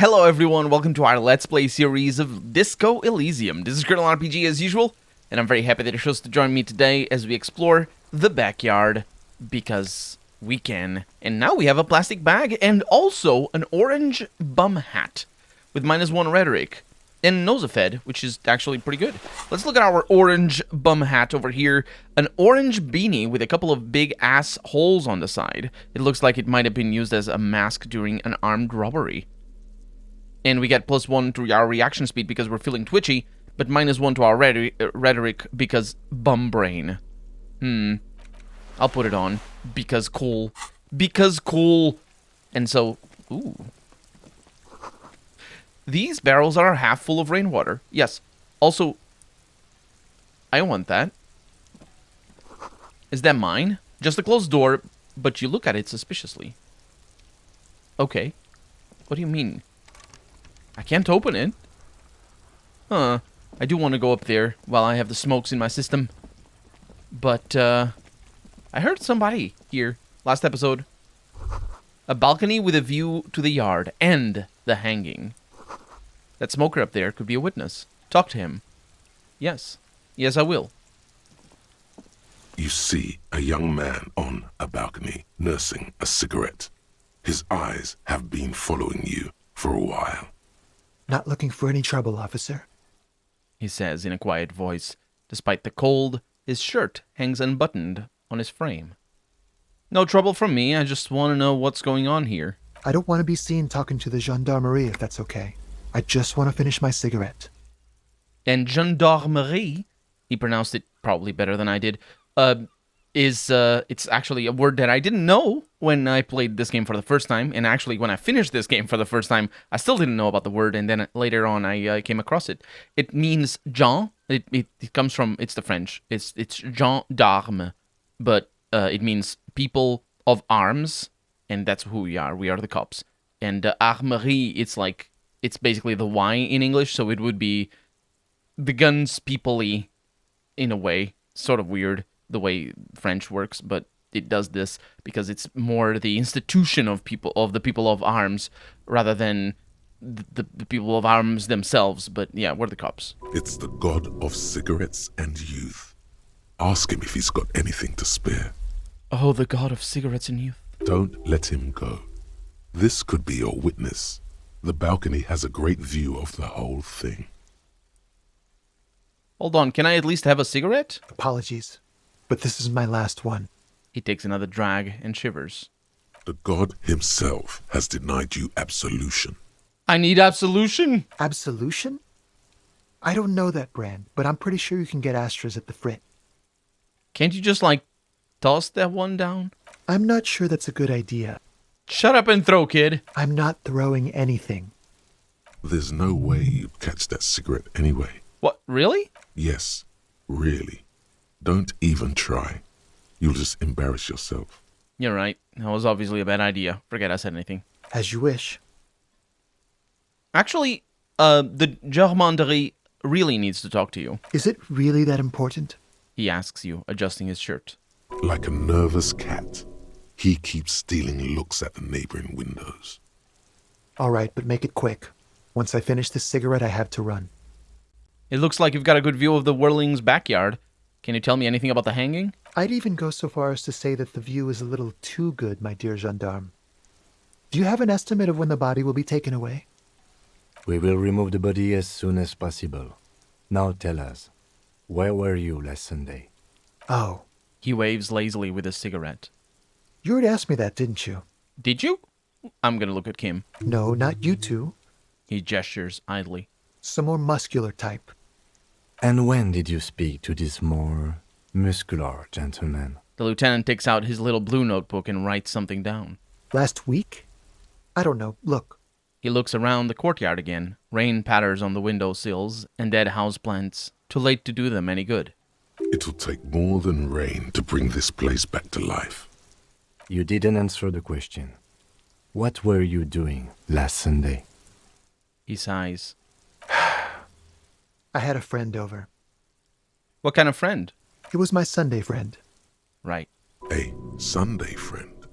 Hello everyone, welcome to our Let's Play series of Disco Elysium. This is Colonel RPG as usual, and I'm very happy that you're supposed to join me today as we explore the backyard, because we can. And now we have a plastic bag, and also an orange bum hat, with -1 rhetoric, and Nosefed, which is actually pretty good. Let's look at our orange bum hat over here. An orange beanie with a couple of big ass holes on the side. It looks like it might have been used as a mask during an armed robbery. And we get +1 to our reaction speed because we're feeling twitchy, but -1 to our rhetoric because bum brain. I'll put it on because cool. Because cool. And so, ooh. These barrels are half full of rainwater. Yes. Also, I want that. Is that mine? Just a closed door, but you look at it suspiciously. Okay. What do you mean? I can't open it. Huh. I do want to go up there while I have the smokes in my system. But, I heard somebody here last episode. A balcony with a view to the yard and the hanging. That smoker up there could be a witness. Talk to him. Yes. Yes, I will. You see a young man on a balcony nursing a cigarette. His eyes have been following you for a while. Not looking for any trouble, officer. He says in a quiet voice. Despite the cold, his shirt hangs unbuttoned on his frame. No trouble from me, I just want to know what's going on here. I don't want to be seen talking to the gendarmerie, if that's okay. I just want to finish my cigarette. And gendarmerie, he pronounced it probably better than I did, it's actually a word that I didn't know when I played this game for the first time, and actually when I finished this game for the first time, I still didn't know about the word, and then later on I came across it. It means gens. It comes from, it's the French. It's gendarme, but it means people of arms, and that's who we are. We are the cops. And armerie, it's basically the Y in English, so it would be the guns people-y in a way. Sort of weird the way French works, but it does this because it's more the institution of the people of arms rather than the people of arms themselves. But yeah, we're the cops. It's the god of cigarettes and youth. Ask him if he's got anything to spare. Oh, the god of cigarettes and youth. Don't let him go. This could be your witness. The balcony has a great view of the whole thing. Hold on, can I at least have a cigarette? Apologies, but this is my last one. He takes another drag and shivers. The god himself has denied you absolution. I need absolution. Absolution? I don't know that brand, but I'm pretty sure you can get Astras at the Frit. Can't you just, toss that one down? I'm not sure that's a good idea. Shut up and throw, kid. I'm not throwing anything. There's no way you'd catch that cigarette anyway. What, really? Yes, really. Don't even try. You'll just embarrass yourself. You're right. That was obviously a bad idea. Forget I said anything. As you wish. Actually, the gendarmerie really needs to talk to you. Is it really that important? He asks you, adjusting his shirt. Like a nervous cat, he keeps stealing looks at the neighboring windows. All right, but make it quick. Once I finish this cigarette, I have to run. It looks like you've got a good view of the Whirling's backyard. Can you tell me anything about the hanging? I'd even go so far as to say that the view is a little too good, my dear gendarme. Do you have an estimate of when the body will be taken away? We will remove the body as soon as possible. Now tell us, where were you last Sunday? Oh. He waves lazily with his cigarette. You already asked me that, didn't you? Did you? I'm gonna look at Kim. No, not you two. He gestures idly. Some more muscular type. And when did you speak to this more muscular gentleman? The lieutenant takes out his little blue notebook and writes something down. Last week? I don't know. Look. He looks around the courtyard again. Rain patters on the windowsills and dead houseplants. Too late to do them any good. It'll take more than rain to bring this place back to life. You didn't answer the question. What were you doing last Sunday? He sighs. I had a friend over. What kind of friend? It was my Sunday friend. Right. A Sunday friend.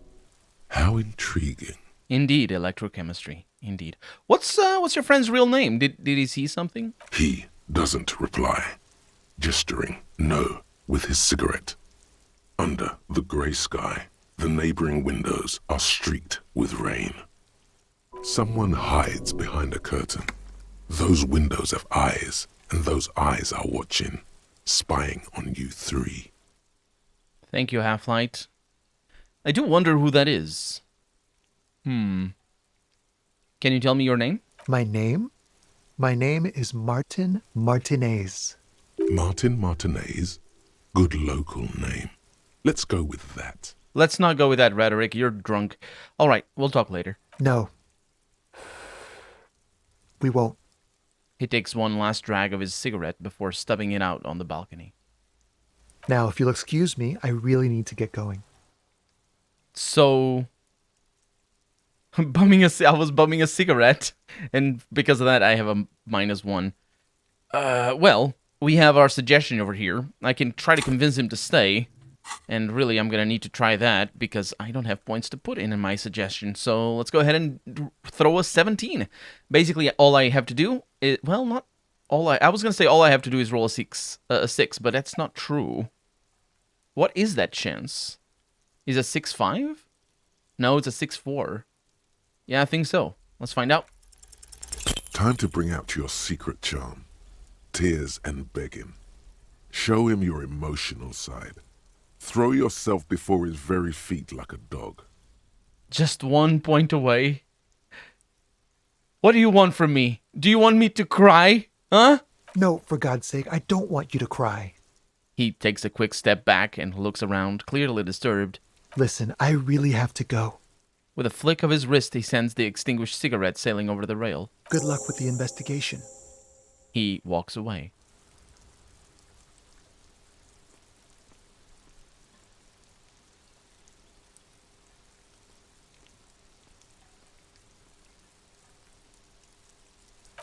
How intriguing. Indeed, electrochemistry. Indeed. What's your friend's real name? Did he see something? He doesn't reply, gesturing no with his cigarette. Under the grey sky, the neighboring windows are streaked with rain. Someone hides behind a curtain. Those windows have eyes, and those eyes are watching, spying on you three. Thank you, Half-Light. I do wonder who that is. Can you tell me your name? My name? My name is Martin Martinez. Martin Martinez? Good local name. Let's go with that. Let's not go with that rhetoric. You're drunk. All right, we'll talk later. No. We won't. He takes one last drag of his cigarette before stubbing it out on the balcony. Now, if you'll excuse me, I really need to get going. So, I was bumming a cigarette, and because of that, I have a -1. Well, we have our suggestion over here. I can try to convince him to stay, and really, I'm gonna need to try that because I don't have points to put in my suggestion. So let's go ahead and throw a 17. Basically, all I have to do is, well, not all I was gonna say all I have to do is roll a 6, but that's not true. What is that chance? Is it 6-5? No, it's a 6-4. Yeah, I think so. Let's find out. Time to bring out your secret charm. Tears and begging. Show him your emotional side. Throw yourself before his very feet like a dog. Just 1 point away. What do you want from me? Do you want me to cry? Huh? No, for God's sake, I don't want you to cry. He takes a quick step back and looks around, clearly disturbed. Listen, I really have to go. With a flick of his wrist, he sends the extinguished cigarette sailing over the rail. Good luck with the investigation. He walks away.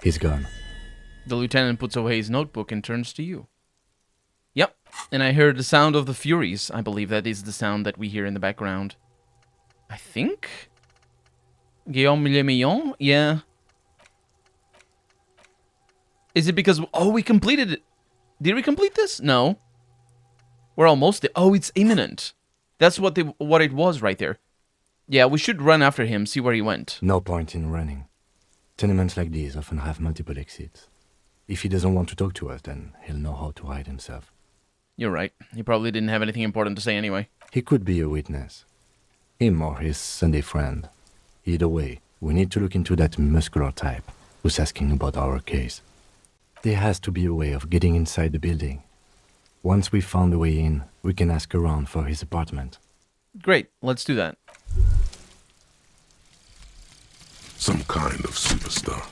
He's gone. The lieutenant puts away his notebook and turns to you. Yep, and I heard the sound of the Furies. I believe that is the sound that we hear in the background. I think? Guillaume Le Millon? Yeah. Is it because... Oh, we completed it. Did we complete this? No. We're almost there. Oh, it's imminent. That's what it was right there. Yeah, we should run after him, see where he went. No point in running. Tenements like these often have multiple exits. If he doesn't want to talk to us, then he'll know how to hide himself. You're right. He probably didn't have anything important to say anyway. He could be a witness. Him or his Sunday friend. Either way, we need to look into that muscular type who's asking about our case. There has to be a way of getting inside the building. Once we've found a way in, we can ask around for his apartment. Great, let's do that. Some kind of superstar.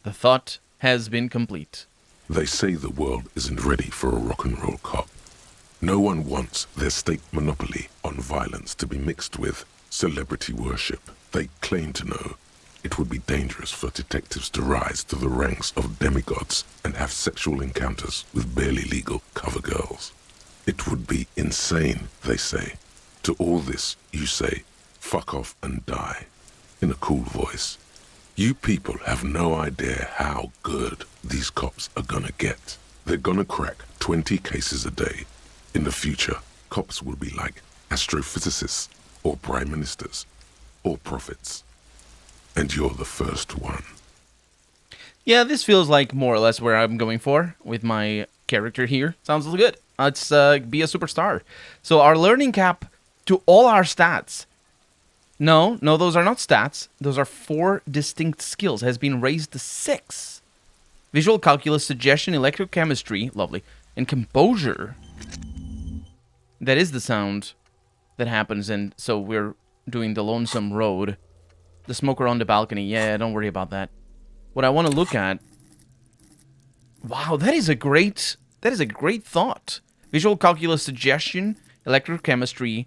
The thought has been complete. They say the world isn't ready for a rock and roll cop. No one wants their state monopoly on violence to be mixed with celebrity worship. They claim to know it would be dangerous for detectives to rise to the ranks of demigods and have sexual encounters with barely legal cover girls. It would be insane, they say. To all this, you say, fuck off and die, in a cool voice. You people have no idea how good these cops are gonna get. They're gonna crack 20 cases a day. In the future, cops will be like astrophysicists, or prime ministers, or prophets. And you're the first one. Yeah, this feels like more or less where I'm going for with my character here. Sounds good. Let's be a superstar. So our learning cap to all our stats. No, those are not stats. Those are 4 distinct skills. Has been raised to 6. Visual calculus, suggestion, electrochemistry, lovely, and composure. That is the sound that happens, and so we're doing the Lonesome Road. The smoker on the balcony. Yeah, don't worry about that. What I want to look at... Wow, that is a great thought. Visual calculus, suggestion, electrochemistry,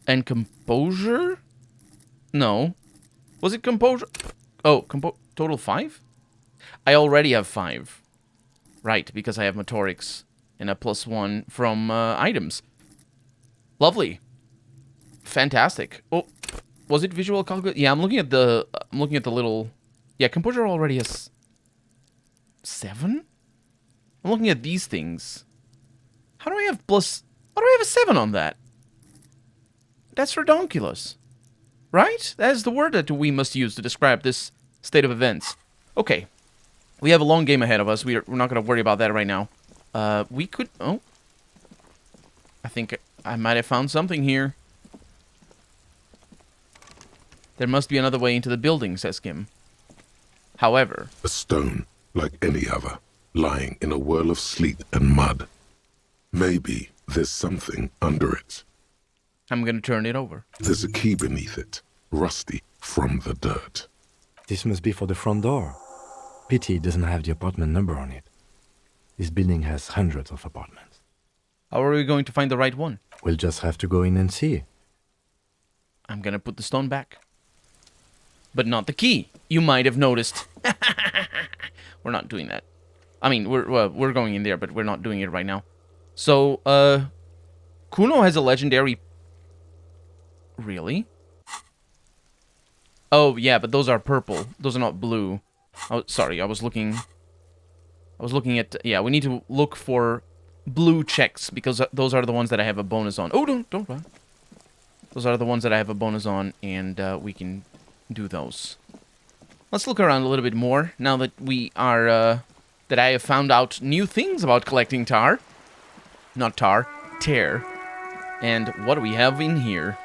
and composure? No. Was it composure? Oh, total 5? I already have 5. Right, because I have motorics and a +1 from items. Lovely. Fantastic. Oh, Was it visual calculus? Yeah, I'm looking at the little. Yeah, composure already has 7. I'm looking at these things. How do I have plus? How do I have a 7 on that? That's redonkulous, right? That is the word that we must use to describe this state of events. Okay, we have a long game ahead of us. We're not going to worry about that right now. We could. Oh, I think I might have found something here. There must be another way into the building, says Kim. However... A stone, like any other, lying in a whirl of sleet and mud. Maybe there's something under it. I'm gonna turn it over. There's a key beneath it, rusty from the dirt. This must be for the front door. Pity it doesn't have the apartment number on it. This building has hundreds of apartments. How are we going to find the right one? We'll just have to go in and see. I'm gonna put the stone back. But not the key. You might have noticed. We're not doing that. I mean, we're going in there, but we're not doing it right now. So, Kuno has a legendary... Really? Oh, yeah, but those are purple. Those are not blue. Oh, sorry, I was looking at... Yeah, we need to look for blue checks, because those are the ones that I have a bonus on. Oh, don't run. Those are the ones that I have a bonus on, and we can do those. Let's look around a little bit more, now that we are, that I have found out new things about collecting tar. Not tar, tear. And what do we have in here?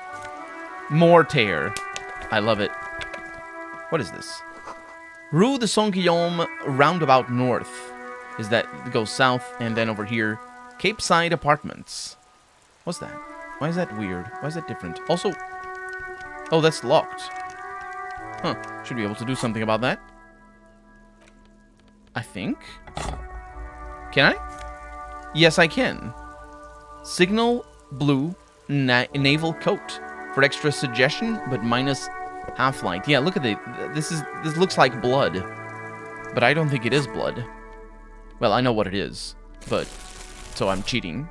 More tear. I love it. What is this? Rue de Saint-Guillaume, roundabout north. Is that, goes south, and then over here, Cape Side Apartments. What's that? Why is that weird? Why is that different? Also, oh, that's locked. Huh, should be able to do something about that. I think. Can I? Yes, I can. Signal blue naval coat for extra suggestion, but minus half-light. Yeah, look at the. This looks like blood, but I don't think it is blood. Well, I know what it is, but so I'm cheating.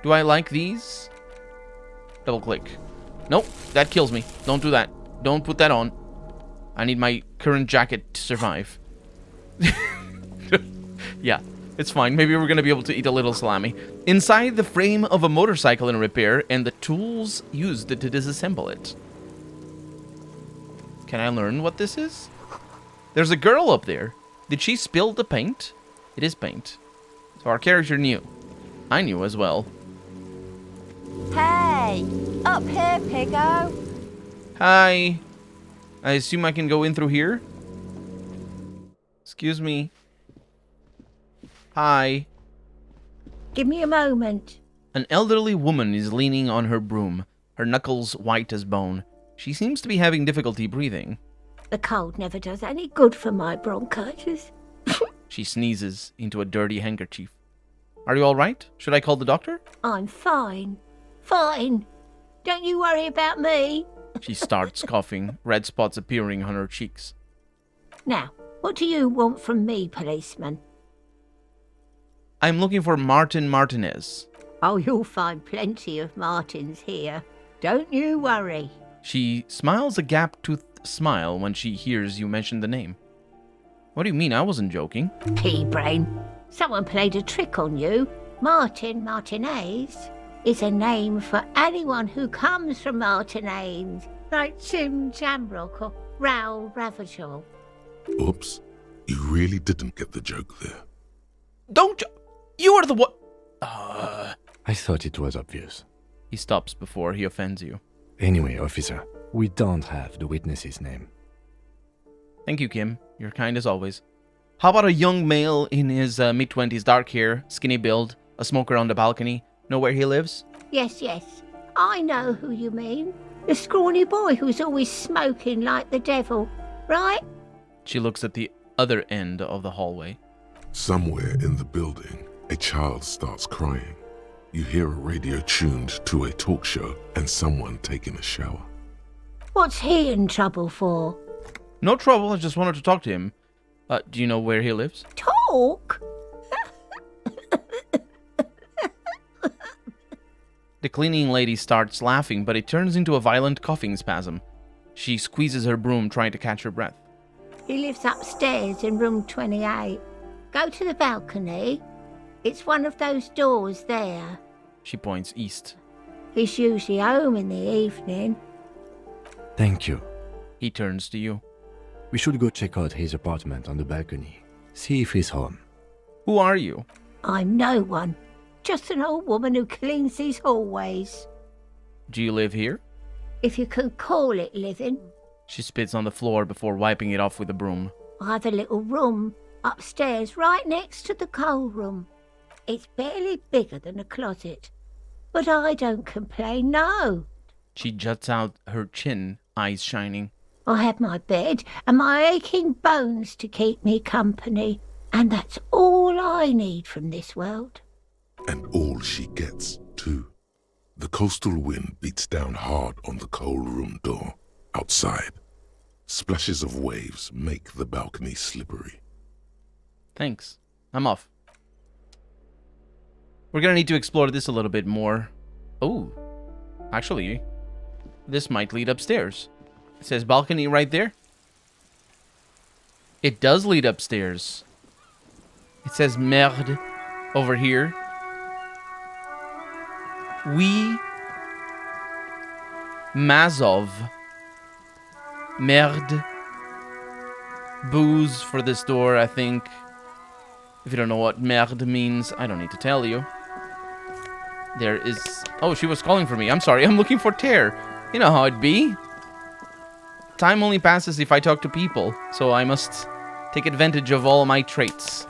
Do I like these? Double click. Nope, that kills me. Don't do that. Don't put that on. I need my current jacket to survive. Yeah, it's fine. Maybe we're gonna be able to eat a little salami. Inside the frame of a motorcycle in repair and the tools used to disassemble it. Can I learn what this is? There's a girl up there. Did she spill the paint? It is paint. So our character knew. I knew as well. Hey! Up here, Piggo! Hi. I assume I can go in through here? Excuse me. Hi. Give me a moment. An elderly woman is leaning on her broom, her knuckles white as bone. She seems to be having difficulty breathing. The cold never does any good for my bronchitis. She sneezes into a dirty handkerchief. Are you all right? Should I call the doctor? I'm fine. Fine. Don't you worry about me. She starts coughing, red spots appearing on her cheeks. Now, what do you want from me, policeman? I'm looking for Martin Martinez. Oh, you'll find plenty of Martins here. Don't you worry. She smiles a gap-toothed smile when she hears you mention the name. What do you mean? I wasn't joking. Pea-brain. Someone played a trick on you. Martin Martinez is a name for anyone who comes from Martinez, like Tim Jamrock or Raoul Ravachol. Oops. You really didn't get the joke there. Don't... You are the one... I thought it was obvious. He stops before he offends you. Anyway, officer, we don't have the witness's name. Thank you, Kim. You're kind as always. How about a young male in his mid-20s, dark hair, skinny build, a smoker on the balcony? Know where he lives? Yes, yes. I know who you mean. The scrawny boy who's always smoking like the devil, right? She looks at the other end of the hallway. Somewhere in the building, a child starts crying. You hear a radio tuned to a talk show and someone taking a shower. What's he in trouble for? No trouble, I just wanted to talk to him. Do you know where he lives? Talk? The cleaning lady starts laughing, but it turns into a violent coughing spasm. She squeezes her broom, trying to catch her breath. He lives upstairs in room 28. Go to the balcony. It's one of those doors there. She points east. He's usually home in the evening. Thank you. He turns to you. We should go check out his apartment on the balcony. See if he's home. Who are you? I'm no one. Just an old woman who cleans these hallways. Do you live here? If you can call it living. She spits on the floor before wiping it off with a broom. I have a little room upstairs right next to the coal room. It's barely bigger than a closet. But I don't complain, no. She juts out her chin, eyes shining. I have my bed and my aching bones to keep me company. And that's all I need from this world. And all she gets, too. The coastal wind beats down hard on the coal room door. Outside, splashes of waves make the balcony slippery. Thanks. I'm off. We're gonna need to explore this a little bit more. Oh, actually, this might lead upstairs. It says balcony right there. It does lead upstairs. It says merde over here. Oui. Mazov. Merde. Booze for this door, I think. If you don't know what merde means, I don't need to tell you. There is... Oh, she was calling for me. I'm sorry. I'm looking for Tear. You know how it be. Time only passes if I talk to people, so I must take advantage of all my traits.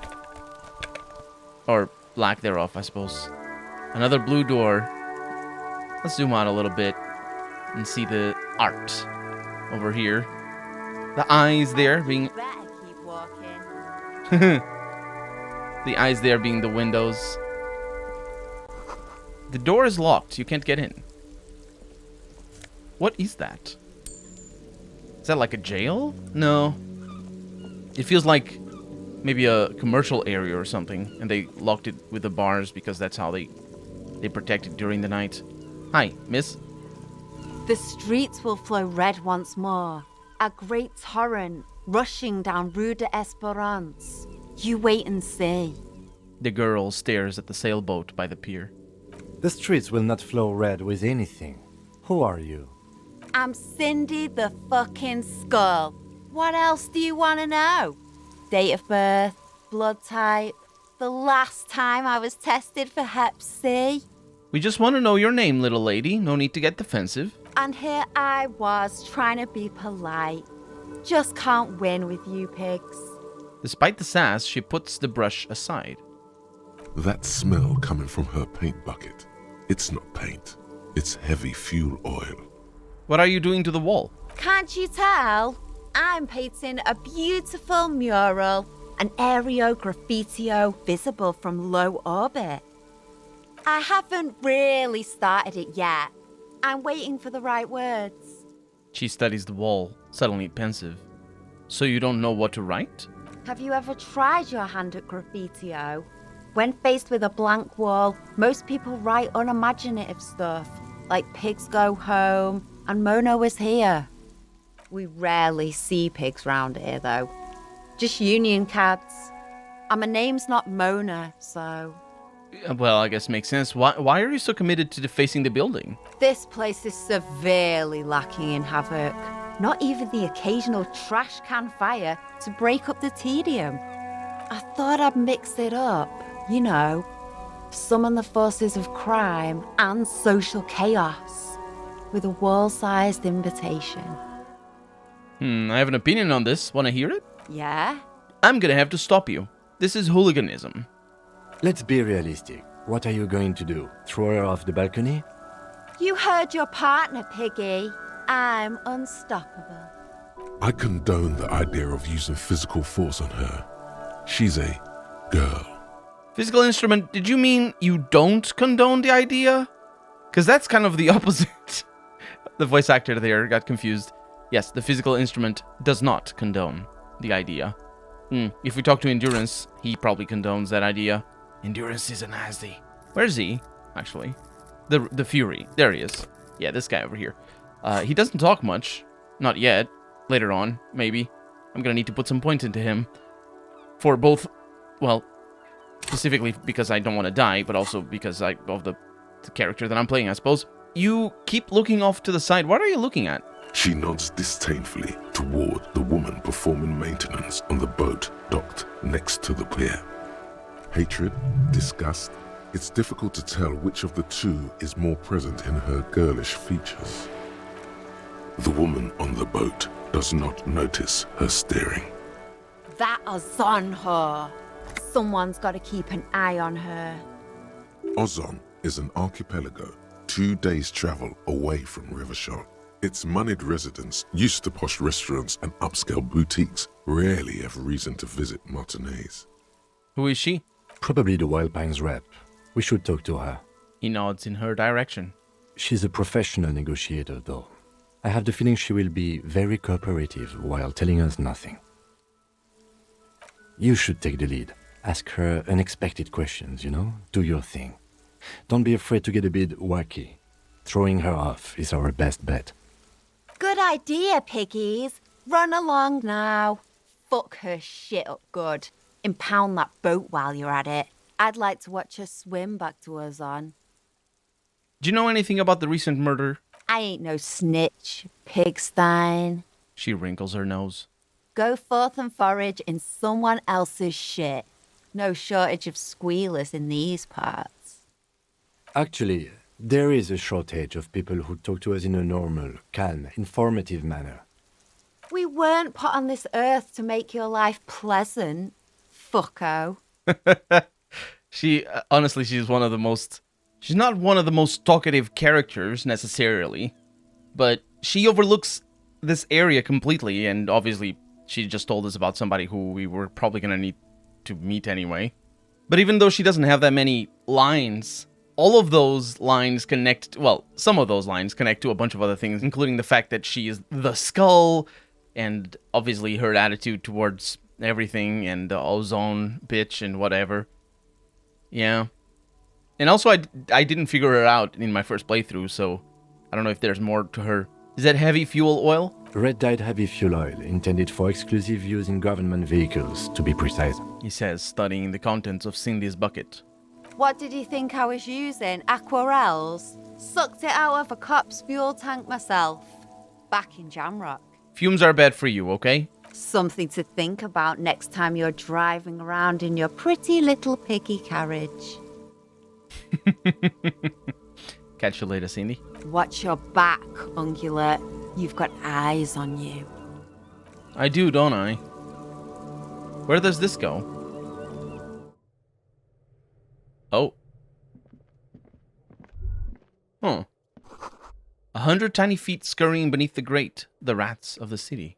Or lack thereof, I suppose. Another blue door. Let's zoom out a little bit and see the art over here. The eyes there being... Better keep walking. The eyes there being the windows. The door is locked. You can't get in. What is that? Is that like a jail? No. It feels like maybe a commercial area or something. And they locked it with the bars because that's how they protect it during the night. Hi, miss. The streets will flow red once more. A great torrent rushing down Rue de Esperance. You wait and see. The girl stares at the sailboat by the pier. The streets will not flow red with anything. Who are you? I'm Cindy the fucking Skull. What else do you want to know? Date of birth, blood type, the last time I was tested for Hep C. We just want to know your name, little lady. No need to get defensive. And here I was trying to be polite. Just can't win with you pigs. Despite the sass, she puts the brush aside. That smell coming from her paint bucket. It's not paint. It's heavy fuel oil. What are you doing to the wall? Can't you tell? I'm painting a beautiful mural, an aereo graffitio visible from low orbit. I haven't really started it yet. I'm waiting for the right words. She studies the wall, suddenly pensive. So you don't know what to write? Have you ever tried your hand at graffitio? When faced with a blank wall, most people write unimaginative stuff, like pigs go home and Mona was here. We rarely see pigs round here, though. Just union cats. And my name's not Mona, so... Well, I guess makes sense. Why are you so committed to defacing the building? This place is severely lacking in havoc. Not even the occasional trash can fire to break up the tedium. I thought I'd mix it up, you know, summon the forces of crime and social chaos with a wall-sized invitation. I have an opinion on this. Want to hear it? Yeah? I'm gonna have to stop you. This is hooliganism. Let's be realistic. What are you going to do? Throw her off the balcony? You heard your partner, Piggy. I'm unstoppable. I condone the idea of using physical force on her. She's a girl. Physical instrument, did you mean you don't condone the idea? Because that's kind of the opposite. The voice actor there got confused. Yes, the physical instrument does not condone the idea. If we talk to Endurance, he probably condones that idea. Endurance is a nasty. Where's he, actually? The Fury. There he is. Yeah, this guy over here. He doesn't talk much. Not yet. Later on, maybe. I'm gonna need to put some points into him. For both, well, specifically because I don't want to die, but also because of the character that I'm playing, I suppose. You keep looking off to the side. What are you looking at? She nods disdainfully toward the woman performing maintenance on the boat docked next to the pier. Hatred, disgust, it's difficult to tell which of the two is more present in her girlish features. The woman on the boat does not notice her staring. That is on her. Someone's got to keep an eye on her. Ozon is an archipelago 2 days' travel away from Rivershot. Its moneyed residents, used to posh restaurants and upscale boutiques, rarely have reason to visit Martinez. Who is she? Probably the Wild Pines rep. We should talk to her. He nods in her direction. She's a professional negotiator, though. I have the feeling she will be very cooperative while telling us nothing. You should take the lead. Ask her unexpected questions, Do your thing. Don't be afraid to get a bit wacky. Throwing her off is our best bet. Good idea, piggies. Run along now. Fuck her shit up good. Impound that boat while you're at it. I'd like to watch her swim back to Ozon. Do you know anything about the recent murder? I ain't no snitch, pigstein. She wrinkles her nose. Go forth and forage in someone else's shit. No shortage of squealers in these parts. Actually, there is a shortage of people who talk to us in a normal, calm, informative manner. We weren't put on this earth to make your life pleasant, fucko. Honestly, she's one of the most... She's not one of the most talkative characters, necessarily, but she overlooks this area completely, and obviously she just told us about somebody who we were probably going to need to meet anyway. But even though she doesn't have that many lines, all of those lines connect... Well, some of those lines connect to a bunch of other things, including the fact that she is the skull, and obviously her attitude towards everything, and the ozone bitch and whatever. Yeah. And also, I didn't figure her out in my first playthrough, so I don't know if there's more to her. Is that heavy fuel oil? Red-dyed heavy fuel oil, intended for exclusive use in government vehicles, to be precise. He says, studying the contents of Cindy's bucket. What did you think I was using? Aquarels? Sucked it out of a cop's fuel tank myself. Back in Jamrock. Fumes are bad for you, okay? Something to think about next time you're driving around in your pretty little piggy carriage. Catch you later, Cindy. Watch your back, Ungulate. You've got eyes on you. I do, don't I? Where does this go? Oh. Huh. 100 tiny feet scurrying beneath the grate, the rats of the city.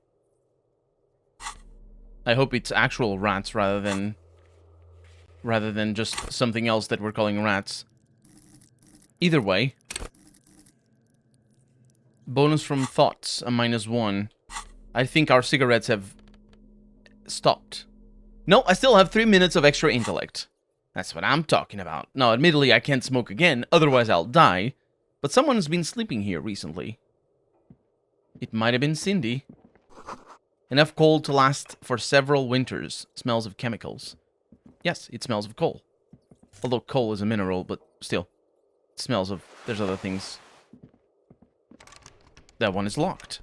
I hope it's actual rats rather than just something else that we're calling rats. Either way. Bonus from thoughts, a -1. I think our cigarettes have stopped. No, I still have 3 minutes of extra intellect. That's what I'm talking about. Now, admittedly, I can't smoke again, otherwise I'll die. But someone's been sleeping here recently. It might have been Cindy. Enough coal to last for several winters. Smells of chemicals. Yes, it smells of coal. Although coal is a mineral, but still. It smells of... There's other things. That one is locked.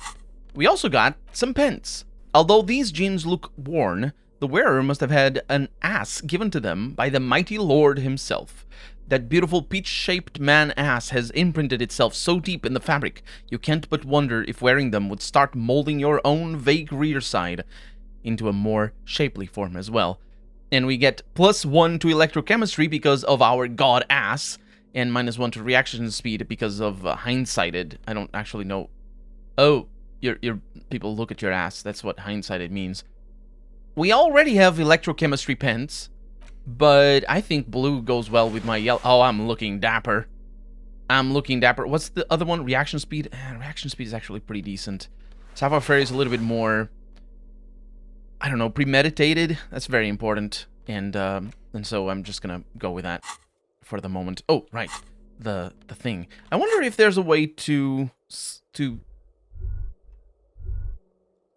We also got some pence. Although these jeans look worn, the wearer must have had an ass given to them by the mighty Lord himself. That beautiful peach-shaped man ass has imprinted itself so deep in the fabric, you can't but wonder if wearing them would start molding your own vague rear side into a more shapely form as well. And we get +1 to electrochemistry because of our god ass, and -1 to reaction speed because of hindsighted. I don't actually know. Oh, your people look at your ass. That's what hindsighted means. We already have electrochemistry pens, but I think blue goes well with my yellow. Oh, I'm looking dapper. What's the other one? Reaction speed? Reaction speed is actually pretty decent. Sapphire Fairy is a little bit more, I don't know, premeditated. That's very important. And so I'm just gonna go with that for the moment. Oh, right. The thing. I wonder if there's a way to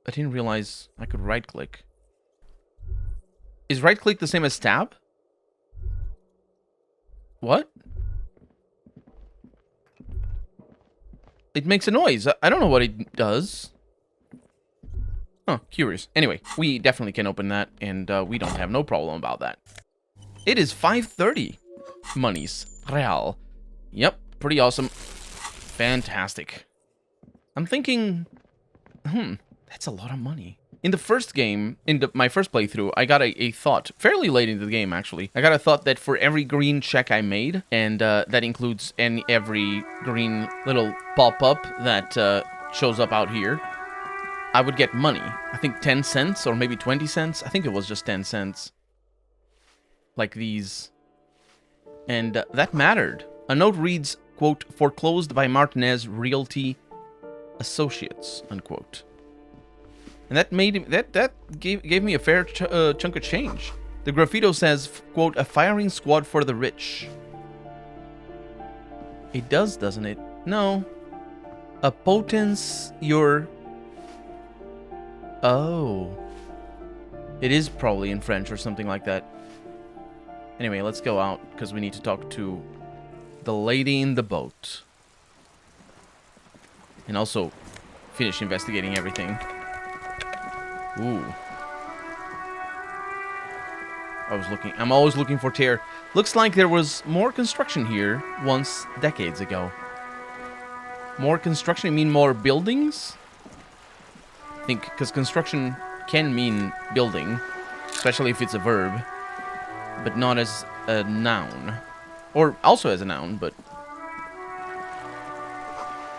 I didn't realize I could right-click. Is right-click the same as tab? What? It makes a noise. I don't know what it does. Oh, curious. Anyway, we definitely can open that, and we don't have no problem about that. It is 530 monies. Real. Yep, pretty awesome. Fantastic. I'm thinking... that's a lot of money. In the first game, my first playthrough, I got a thought, fairly late into the game, actually. I got a thought that for every green check I made, and that includes every green little pop-up that shows up out here, I would get money. I think 10 cents or maybe 20 cents. I think it was just 10 cents. Like these. And that mattered. A note reads, quote, foreclosed by Martinez Realty Associates, unquote. And that made him, that gave me a fair chunk of change. The graffito says, quote, a firing squad for the rich. It does, doesn't it? No. A potence your... Oh. It is probably in French or something like that. Anyway, let's go out, because we need to talk to the lady in the boat. And also finish investigating everything. Ooh. I'm always looking for tear. Looks like there was more construction here once decades ago. More construction? You mean more buildings? I think, because construction can mean building, especially if it's a verb, but not as a noun. Or also as a noun, but...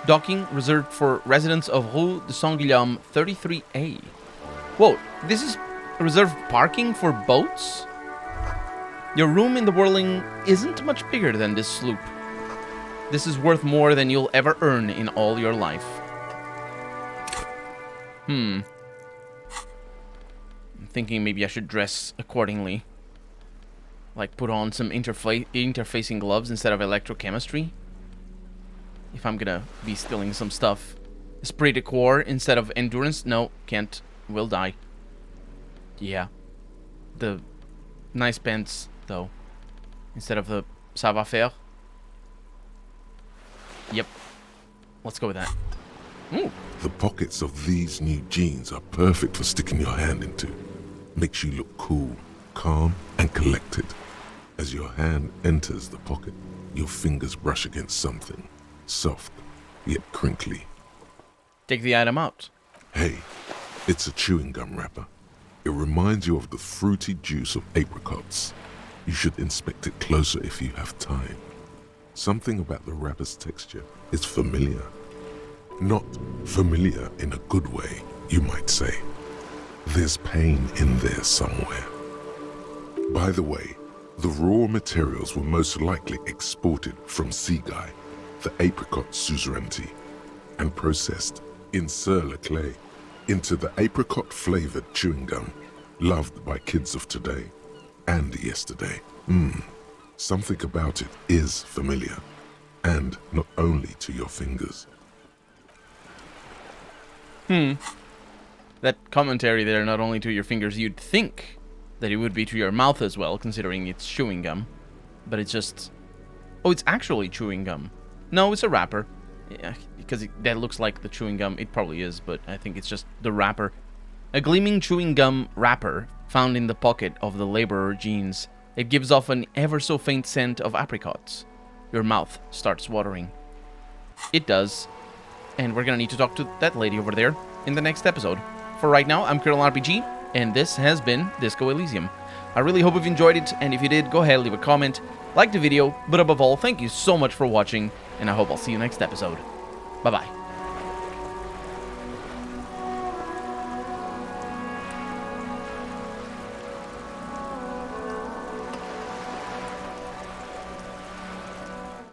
Docking reserved for residents of Rue de Saint-Guillaume 33A. Whoa, this is reserved parking for boats? Your room in the Whirling isn't much bigger than this sloop. This is worth more than you'll ever earn in all your life. I'm thinking maybe I should dress accordingly. Like put on some interfacing gloves instead of electrochemistry. If I'm gonna be stealing some stuff. Esprit de corps instead of endurance. No, can't. Will die. Yeah. The nice pants, though. Instead of the savoir-faire. Yep. Let's go with that. Ooh. The pockets of these new jeans are perfect for sticking your hand into. Makes you look cool, calm, and collected. As your hand enters the pocket, your fingers brush against something. Soft, yet crinkly. Take the item out. Hey, it's a chewing gum wrapper. It reminds you of the fruity juice of apricots. You should inspect it closer if you have time. Something about the wrapper's texture is familiar. Not familiar in a good way, you might say. There's pain in there somewhere. By the way, the raw materials were most likely exported from Seaguy, the apricot suzerainty, and processed in Sur-le-Clay into the apricot-flavored chewing gum loved by kids of today and yesterday. Something about it is familiar, and not only to your fingers. That commentary there, not only to your fingers, you'd think that it would be to your mouth as well, considering it's chewing gum. But it's just... Oh, it's actually chewing gum. No, it's a wrapper. Yeah, because that looks like the chewing gum. It probably is, but I think it's just the wrapper. A gleaming chewing gum wrapper found in the pocket of the laborer jeans. It gives off an ever so faint scent of apricots. Your mouth starts watering. It does. And we're gonna need to talk to that lady over there in the next episode. For right now, I'm Colonel RPG, and this has been Disco Elysium. I really hope you've enjoyed it, and if you did, go ahead, leave a comment, like the video, but above all, thank you so much for watching, and I hope I'll see you next episode. Bye-bye.